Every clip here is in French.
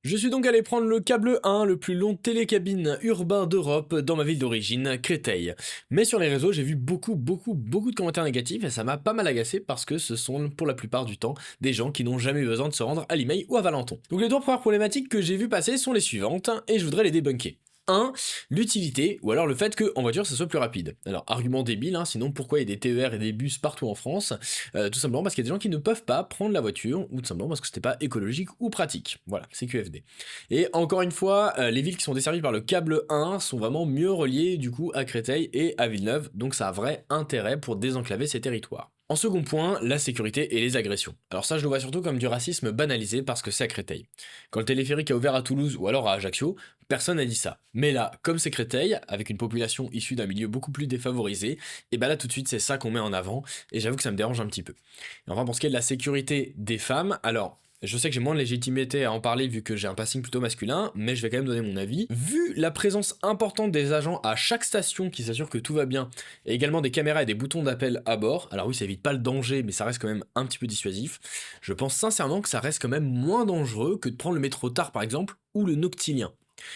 Je suis donc allé prendre le câble 1, le plus long télécabine urbain d'Europe, dans ma ville d'origine, Créteil. Mais sur les réseaux, j'ai vu beaucoup de commentaires négatifs et ça m'a pas mal agacé parce que ce sont pour la plupart du temps des gens qui n'ont jamais eu besoin de se rendre à l'email ou à Valenton. Donc les trois premières problématiques que j'ai vu passer sont les suivantes et je voudrais les débunker. 1. L'utilité, ou alors le fait qu'en voiture ça soit plus rapide. Alors, argument débile, hein, sinon pourquoi il y a des TER et des bus partout en France? Tout simplement parce qu'il y a des gens qui ne peuvent pas prendre la voiture, ou tout simplement parce que c'était pas écologique ou pratique. Voilà, c'est QFD. Et encore une fois, les villes qui sont desservies par le câble 1 sont vraiment mieux reliées du coup à Créteil et à Villeneuve, donc ça a vrai intérêt pour désenclaver ces territoires. En second point, la sécurité et les agressions. Alors ça je le vois surtout comme du racisme banalisé parce que c'est à Créteil. Quand le téléphérique a ouvert à Toulouse ou alors à Ajaccio, personne n'a dit ça. Mais là, comme c'est Créteil, avec une population issue d'un milieu beaucoup plus défavorisé, et bah là tout de suite c'est ça qu'on met en avant, et j'avoue que ça me dérange un petit peu. Et enfin pour ce qui est de la sécurité des femmes, alors je sais que j'ai moins de légitimité à en parler vu que j'ai un passing plutôt masculin, mais je vais quand même donner mon avis. Vu la présence importante des agents à chaque station qui s'assure que tout va bien, et également des caméras et des boutons d'appel à bord, alors oui ça évite pas le danger mais ça reste quand même un petit peu dissuasif, je pense sincèrement que ça reste quand même moins dangereux que de prendre le métro tard par exemple, ou le noctilien.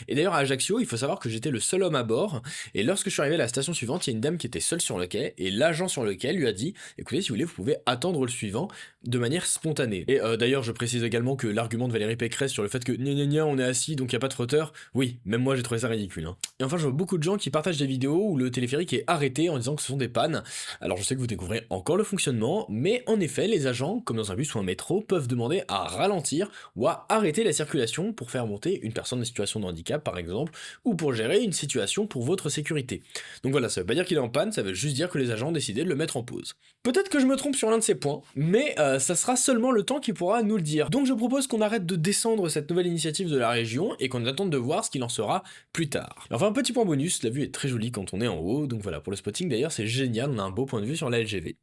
Et d'ailleurs à Ajaccio, il faut savoir que j'étais le seul homme à bord, et lorsque je suis arrivé à la station suivante, il y a une dame qui était seule sur le quai, et l'agent sur le quai lui a dit écoutez, si vous voulez, vous pouvez attendre le suivant de manière spontanée. Et d'ailleurs, je précise également que l'argument de Valérie Pécresse sur le fait que gna on est assis donc il n'y a pas de frotteur, oui, même moi j'ai trouvé ça ridicule. Hein. Et enfin, je vois beaucoup de gens qui partagent des vidéos où le téléphérique est arrêté en disant que ce sont des pannes. Alors je sais que vous découvrez encore le fonctionnement, mais en effet, les agents, comme dans un bus ou un métro, peuvent demander à ralentir ou à arrêter la circulation pour faire monter une personne en situation de handicap par exemple, ou pour gérer une situation pour votre sécurité. Donc voilà, ça veut pas dire qu'il est en panne, ça veut juste dire que les agents ont décidé de le mettre en pause. Peut-être que je me trompe sur l'un de ces points, mais ça sera seulement le temps qui pourra nous le dire. Donc je propose qu'on arrête de descendre cette nouvelle initiative de la région et qu'on attende de voir ce qu'il en sera plus tard. Et enfin, un petit point bonus, la vue est très jolie quand on est en haut, donc voilà, pour le spotting d'ailleurs c'est génial, on a un beau point de vue sur la LGV.